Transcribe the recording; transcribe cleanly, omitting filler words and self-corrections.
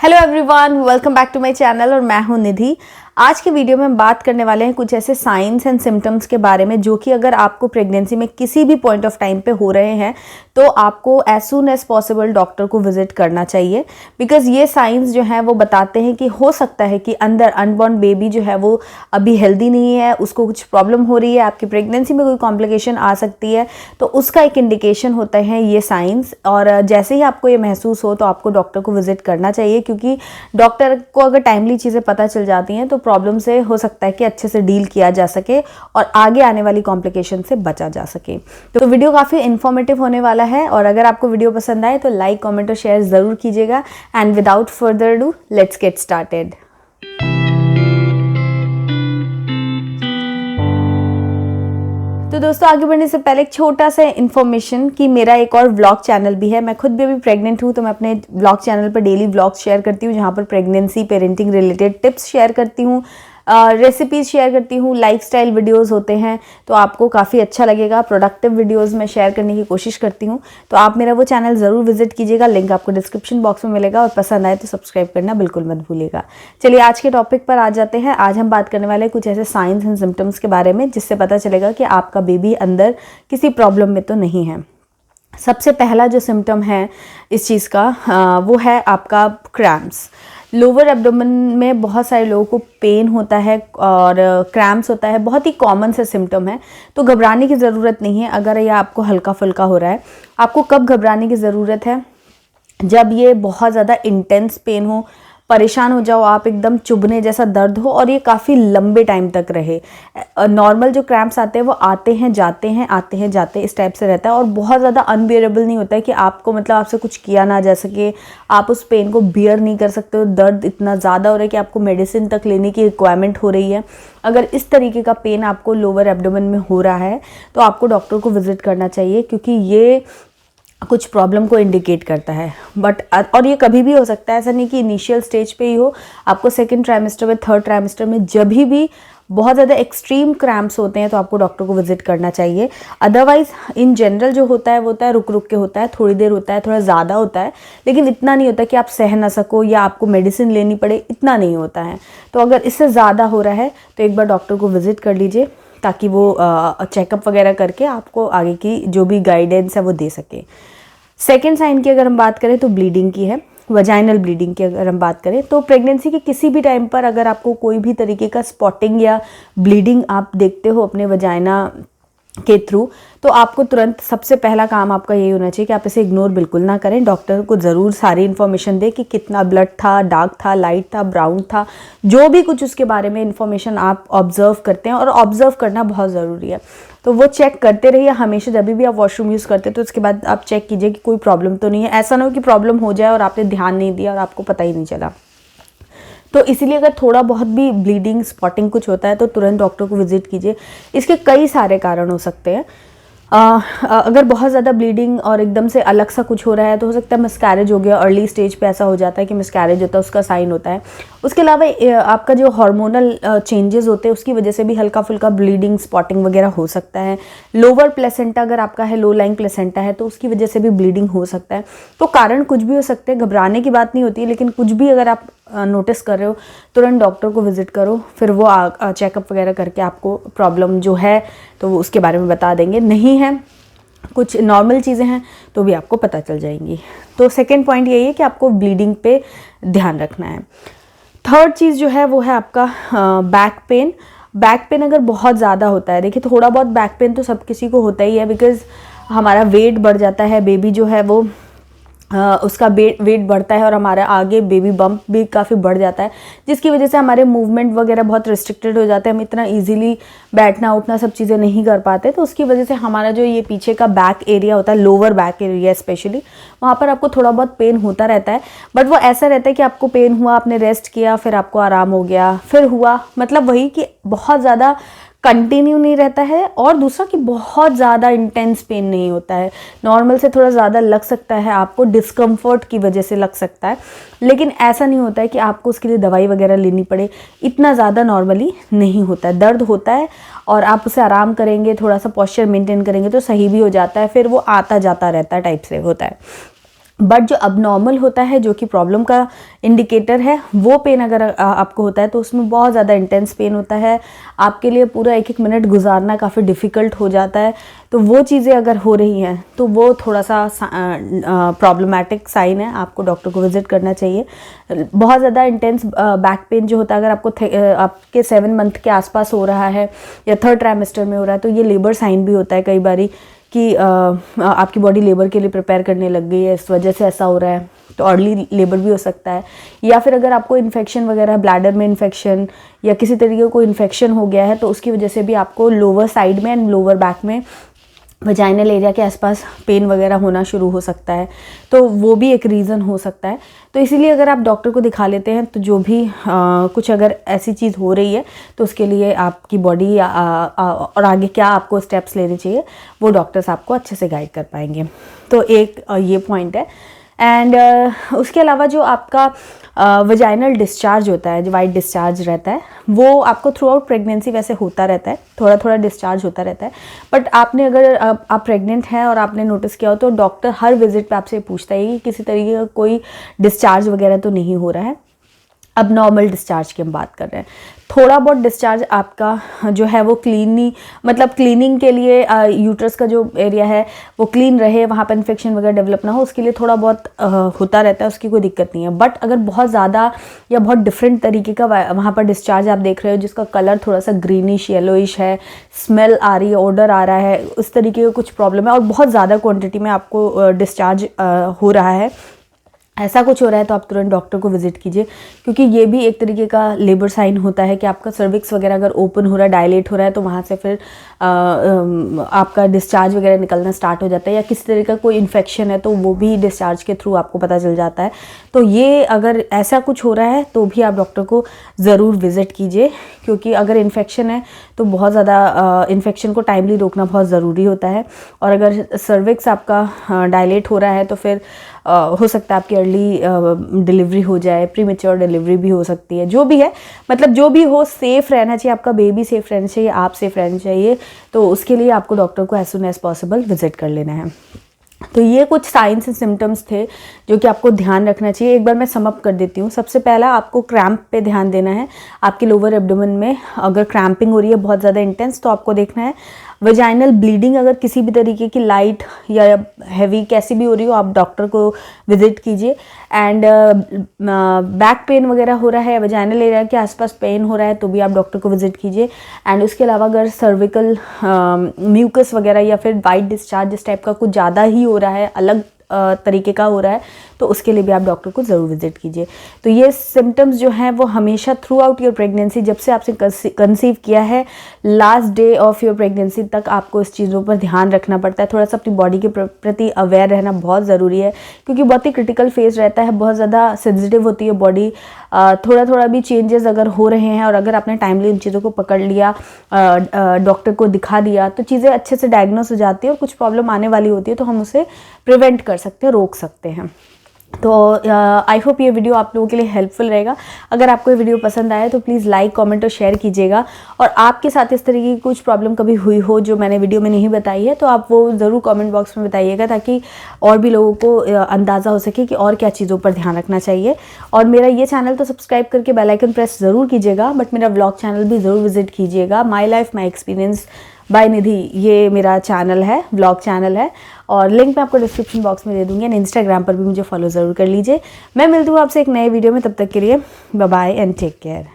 Hello everyone, welcome back to my channel और मैं हूं निधि। आज के वीडियो में हम बात करने वाले हैं कुछ ऐसे साइंस एंड सिम्टम्स के बारे में जो कि अगर आपको प्रेगनेंसी में किसी भी पॉइंट ऑफ टाइम पे हो रहे हैं तो आपको as soon as possible doctor को विजिट करना चाहिए। बिकॉज ये साइंस जो हैं वो बताते हैं कि हो सकता है कि अंदर अनबॉर्न बेबी जो है वो अभी हेल्दी नहीं है, उसको कुछ प्रॉब्लम हो रही है, आपकी प्रेगनेंसी में कोई कॉम्प्लिकेशन आ सकती है, तो उसका एक इंडिकेशन होता है ये साइंस। और जैसे ही आपको ये महसूस हो तो आपको डॉक्टर को विजिट करना चाहिए, क्योंकि डॉक्टर को अगर टाइमली चीज़ें पता चल जाती हैं तो प्रॉब्लम से हो सकता है कि अच्छे से डील किया जा सके और आगे आने वाली कॉम्प्लिकेशन से बचा जा सके। तो वीडियो काफ़ी इन्फॉर्मेटिव होने वाला है और अगर आपको वीडियो पसंद आए तो लाइक, कमेंट और शेयर ज़रूर कीजिएगा। And without further do let's get started. तो दोस्तों, आगे बढ़ने से पहले एक छोटा सा इन्फॉर्मेशन कि मेरा एक और व्लॉग चैनल भी है। मैं खुद भी अभी प्रेग्नेंट हूँ तो मैं अपने व्लॉग चैनल पर डेली व्लॉग्स शेयर करती हूँ, जहाँ पर pregnancy parenting related tips share करती हूँ, रेसिपीज़ शेयर करती हूँ, लाइफस्टाइल वीडियोस होते हैं, तो आपको काफ़ी अच्छा लगेगा। प्रोडक्टिव वीडियोस मैं शेयर करने की कोशिश करती हूँ, तो आप मेरा वो चैनल ज़रूर विजिट कीजिएगा। लिंक आपको डिस्क्रिप्शन बॉक्स में मिलेगा और पसंद आए तो सब्सक्राइब करना बिल्कुल मत भूलिएगा। चलिए आज के टॉपिक पर आ जाते हैं। आज हम बात करने वाले हैं कुछ ऐसे साइंस एंड सिम्टम्स के बारे में जिससे पता चलेगा कि आपका बेबी अंदर किसी प्रॉब्लम में तो नहीं है। सबसे पहला जो सिम्टम है इस चीज़ का वो है आपका क्रैम्प्स। लोअर एब्डोमेन में बहुत सारे लोगों को पेन होता है और क्रैम्प्स होता है, बहुत ही कॉमन से सिम्टम है, तो घबराने की ज़रूरत नहीं है अगर ये आपको हल्का फुल्का हो रहा है। आपको कब घबराने की ज़रूरत है? जब ये बहुत ज़्यादा इंटेंस पेन हो, परेशान हो जाओ आप, एकदम चुभने जैसा दर्द हो और ये काफ़ी लंबे टाइम तक रहे। नॉर्मल जो क्रैम्प्स आते हैं वो आते हैं जाते हैं, आते हैं जाते हैं, इस टाइप से रहता है और बहुत ज़्यादा अनबियरेबल नहीं होता है कि आपको मतलब आपसे कुछ किया ना जा सके, आप उस पेन को बियर नहीं कर सकते हो। दर्द इतना ज़्यादा हो रहा है कि आपको मेडिसिन तक लेने की रिक्वायरमेंट हो रही है। अगर इस तरीके का पेन आपको लोअर एब्डोमेन में हो रहा है तो आपको डॉक्टर को विजिट करना चाहिए, क्योंकि ये कुछ प्रॉब्लम को इंडिकेट करता है। बट और ये कभी भी हो सकता है, ऐसा नहीं कि इनिशियल स्टेज पे ही हो। आपको सेकंड ट्राइमेस्टर में, थर्ड ट्राइमेस्टर में जब भी बहुत ज़्यादा एक्सट्रीम क्रैम्प्स होते हैं तो आपको डॉक्टर को विजिट करना चाहिए। अदरवाइज इन जनरल जो होता है वो होता है रुक रुक के होता है, थोड़ी देर होता है, थोड़ा ज़्यादा होता है, लेकिन इतना नहीं होता कि आप सह ना सको या आपको मेडिसिन लेनी पड़े, इतना नहीं होता है। तो अगर इससे ज़्यादा हो रहा है तो एक बार डॉक्टर को विजिट कर लीजिए, ताकि वो चेकअप वगैरह करके आपको आगे की जो भी गाइडेंस है वो दे सके। सेकेंड साइन की अगर हम बात करें तो ब्लीडिंग की है। वजाइनल ब्लीडिंग की अगर हम बात करें तो प्रेगनेंसी के किसी भी टाइम पर अगर आपको कोई भी तरीके का स्पॉटिंग या ब्लीडिंग आप देखते हो अपने वजाइना के थ्रू, तो आपको तुरंत सबसे पहला काम आपका यही होना चाहिए कि आप इसे इग्नोर बिल्कुल ना करें। डॉक्टर को ज़रूर सारी इन्फॉर्मेशन दें कि कितना ब्लड था, डार्क था, लाइट था, ब्राउन था, जो भी कुछ उसके बारे में इन्फॉर्मेशन आप ऑब्जर्व करते हैं, और ऑब्जर्व करना बहुत ज़रूरी है। तो वो चेक करते रहिए हमेशा। जब भी आप वॉशरूम यूज़ करते हैं तो उसके बाद आप चेक कीजिए कि कोई प्रॉब्लम तो नहीं है। ऐसा ना हो कि प्रॉब्लम हो जाए और आपने ध्यान नहीं दिया और आपको पता ही नहीं चला। तो इसीलिए अगर थोड़ा बहुत भी ब्लीडिंग, स्पॉटिंग कुछ होता है तो तुरंत डॉक्टर को विजिट कीजिए। इसके कई सारे कारण हो सकते हैं। अगर बहुत ज़्यादा ब्लीडिंग और एकदम से अलग सा कुछ हो रहा है तो हो सकता है मिसकैरेज हो गया। अर्ली स्टेज पे ऐसा हो जाता है कि मिसकैरेज होता है, उसका साइन होता है। उसके अलावा आपका जो हार्मोनल चेंजेस होते हैं उसकी वजह से भी हल्का फुल्का ब्लीडिंग, स्पॉटिंग वगैरह हो सकता है। लोअर प्लेसेंटा अगर आपका है, लो लाइंग प्लेसेंटा है, तो उसकी वजह से भी ब्लीडिंग हो सकता है। तो कारण कुछ भी हो सकते हैं, घबराने की बात नहीं होती है, लेकिन कुछ भी अगर आप नोटिस कर रहे हो तुरंत डॉक्टर को विजिट करो, फिर वो चेकअप वगैरह करके आपको प्रॉब्लम जो है तो वो उसके बारे में बता देंगे। नहीं है, कुछ नॉर्मल चीज़ें हैं तो भी आपको पता चल जाएंगी। तो सेकंड पॉइंट यही है कि आपको ब्लीडिंग पे ध्यान रखना है। थर्ड चीज़ जो है वो है आपका बैक पेन। बैक पेन अगर बहुत ज़्यादा होता है, देखिए थोड़ा बहुत बैक पेन तो सब किसी को होता ही है, बिकॉज हमारा वेट बढ़ जाता है, बेबी जो है वो उसका वेट बढ़ता है और हमारा आगे बेबी बम्प भी काफ़ी बढ़ जाता है, जिसकी वजह से हमारे मूवमेंट वगैरह बहुत रिस्ट्रिक्टेड हो जाते हैं। हम इतना इजीली बैठना उठना सब चीज़ें नहीं कर पाते, तो उसकी वजह से हमारा जो ये पीछे का बैक एरिया होता है, लोअर बैक एरिया स्पेशली, वहाँ पर आपको थोड़ा बहुत पेन होता रहता है। बट वो ऐसा रहता है कि आपको पेन हुआ, आपने रेस्ट किया, फिर आपको आराम हो गया, फिर हुआ, मतलब वही कि बहुत ज़्यादा कंटिन्यू नहीं रहता है। और दूसरा कि बहुत ज़्यादा इंटेंस पेन नहीं होता है, नॉर्मल से थोड़ा ज़्यादा लग सकता है, आपको डिस्कम्फर्ट की वजह से लग सकता है, लेकिन ऐसा नहीं होता है कि आपको उसके लिए दवाई वगैरह लेनी पड़े। इतना ज़्यादा नॉर्मली नहीं होता है। दर्द होता है और आप उसे आराम करेंगे, थोड़ा सा पॉस्चर मेंटेन करेंगे तो सही भी हो जाता है, फिर वो आता जाता रहता है, टाइप से होता है। बट जो अबनॉर्मल होता है, जो कि प्रॉब्लम का इंडिकेटर है, वो पेन अगर आपको होता है तो उसमें बहुत ज़्यादा इंटेंस पेन होता है, आपके लिए पूरा एक एक मिनट गुजारना काफ़ी डिफ़िकल्ट हो जाता है। तो वो चीज़ें अगर हो रही हैं तो वो थोड़ा सा प्रॉब्लमेटिक साइन है, आपको डॉक्टर को विजिट करना चाहिए। बहुत ज़्यादा इंटेंस बैक पेन जो होता है, अगर आपको आपके 7 मंथ के आसपास हो रहा है या 3rd ट्राइमेस्टर में हो रहा है, तो ये लेबर साइन भी होता है कई बारी कि आपकी बॉडी लेबर के लिए प्रिपेयर करने लग गई है, इस वजह से ऐसा हो रहा है। तो अर्ली लेबर भी हो सकता है, या फिर अगर आपको इन्फेक्शन वगैरह, ब्लैडर में इन्फेक्शन या किसी तरीके का कोई इन्फेक्शन हो गया है, तो उसकी वजह से भी आपको लोअर साइड में एंड लोअर बैक में, वजाइनल एरिया के आसपास पेन वगैरह होना शुरू हो सकता है। तो वो भी एक रीज़न हो सकता है। तो इसीलिए अगर आप डॉक्टर को दिखा लेते हैं तो जो भी कुछ अगर ऐसी चीज़ हो रही है तो उसके लिए आपकी बॉडी और आगे क्या आपको स्टेप्स लेने चाहिए वो डॉक्टर्स आपको अच्छे से गाइड कर पाएंगे। तो एक ये पॉइंट है। एंड उसके अलावा जो आपका वजाइनल डिस्चार्ज होता है, जो वाइट डिस्चार्ज रहता है, वो आपको थ्रू आउट प्रेगनेंसी वैसे होता रहता है, थोड़ा थोड़ा डिस्चार्ज होता रहता है। बट आपने अगर आप प्रेग्नेंट हैं और आपने नोटिस किया हो तो डॉक्टर हर विजिट पे आपसे पूछता है कि किसी तरीके का कोई डिस्चार्ज वगैरह तो नहीं हो रहा है। अब नॉर्मल डिस्चार्ज की हम बात कर रहे हैं। थोड़ा बहुत डिस्चार्ज आपका जो है वो क्लीनिंग के लिए यूट्रस का जो एरिया है वो क्लीन रहे, वहाँ पर इन्फेक्शन वगैरह डेवलप ना हो, उसके लिए थोड़ा बहुत होता रहता है, उसकी कोई दिक्कत नहीं है। बट अगर बहुत ज़्यादा या बहुत डिफरेंट तरीके का वहाँ पर डिस्चार्ज आप देख रहे हो, जिसका कलर थोड़ा सा ग्रीनिश येलोइश है, स्मेल आ रही है, ऑडर आ रहा है, उस तरीके का कुछ प्रॉब्लम है और बहुत ज़्यादा क्वान्टिटी में आपको डिस्चार्ज हो रहा है, ऐसा कुछ हो रहा है, तो आप तुरंत डॉक्टर को विजिट कीजिए। क्योंकि ये भी एक तरीके का लेबर साइन होता है कि आपका सर्विक्स वगैरह अगर ओपन हो रहा है, डायलेट हो रहा है, तो वहाँ से फिर आपका डिस्चार्ज वगैरह निकलना स्टार्ट हो जाता है, या किसी तरह का कोई इन्फेक्शन है तो वो भी डिस्चार्ज के थ्रू आपको पता चल जाता है। तो ये अगर ऐसा कुछ हो रहा है तो भी आप डॉक्टर को ज़रूर विजिट कीजिए, क्योंकि अगर इन्फेक्शन है तो बहुत ज़्यादा इन्फेक्शन को टाइमली रोकना बहुत ज़रूरी होता है। और अगर सर्विक्स आपका डायलेट हो रहा है तो फिर हो सकता है आपकी अर्ली डिलीवरी हो जाए, प्रीमेच्योर डिलीवरी भी हो सकती है। जो भी है, मतलब जो भी हो, सेफ़ रहना चाहिए, आपका बेबी सेफ़ रहना चाहिए, आप सेफ़ रहना चाहिए। तो उसके लिए आपको डॉक्टर को as soon as possible visit कर लेना है। तो ये कुछ साइंस एंड सिम्टम्स थे जो कि आपको ध्यान रखना चाहिए। एक बार मैं सम अप कर देती हूँ। सबसे पहला, आपको क्रैम्प पे ध्यान देना है। आपके लोअर एब्डोमेन में अगर क्रैम्पिंग हो रही है बहुत ज़्यादा इंटेंस, तो आपको देखना है। वजाइनल ब्लीडिंग अगर किसी भी तरीके की लाइट या हैवी कैसी भी हो रही हो, आप डॉक्टर को विजिट कीजिए। एंड बैक पेन वगैरह हो रहा है, वजाइनल एरिया के आसपास पेन हो रहा है, तो भी आप डॉक्टर को विजिट कीजिए। एंड उसके अलावा अगर सर्विकल म्यूकस वगैरह या फिर वाइट डिस्चार्ज इस टाइप का कुछ ज़्यादा ही हो रहा है, अलग तरीके का हो रहा है, तो उसके लिए भी आप डॉक्टर को ज़रूर विजिट कीजिए। तो ये सिम्टम्स जो हैं वो हमेशा थ्रू आउट योर प्रेगनेंसी, जब से आपसे कंसीव किया है last day of your pregnancy तक, आपको इस चीज़ों पर ध्यान रखना पड़ता है। थोड़ा सा अपनी बॉडी के प्रति अवेयर रहना बहुत ज़रूरी है, क्योंकि बहुत ही क्रिटिकल फेज रहता है, बहुत ज़्यादा सेंसिटिव होती है बॉडी। थोड़ा थोड़ा भी चेंजेस अगर हो रहे हैं और अगर आपने टाइमली उन चीज़ों को पकड़ लिया, डॉक्टर को दिखा दिया, तो चीज़ें अच्छे से डायग्नोस हो जाती है और कुछ प्रॉब्लम आने वाली होती है तो हम उसे प्रिवेंट कर सकते हैं, रोक सकते हैं। तो आई होप ये वीडियो आप लोगों के लिए हेल्पफुल रहेगा। अगर आपको ये वीडियो पसंद आए तो प्लीज़ लाइक, कमेंट और शेयर कीजिएगा। और आपके साथ इस तरीके की कुछ प्रॉब्लम कभी हुई हो जो मैंने वीडियो में नहीं बताई है, तो आप वो ज़रूर कमेंट बॉक्स में बताइएगा, ताकि और भी लोगों को अंदाज़ा हो सके कि और क्या चीज़ों पर ध्यान रखना चाहिए। और मेरा ये चैनल तो सब्सक्राइब करके बेल आइकन प्रेस ज़रूर कीजिएगा, बट मेरा व्लॉग चैनल भी ज़रूर विजिट कीजिएगा। My life my experience by Nidhi, ये मेरा चैनल है, व्लॉग चैनल है, और लिंक मैं आपको डिस्क्रिप्शन बॉक्स में दे दूँगी। एंड इंस्टाग्राम पर भी मुझे फॉलो ज़रूर कर लीजिए। मैं मिलती हूँ आपसे एक नए वीडियो में, तब तक के लिए bye bye and take care.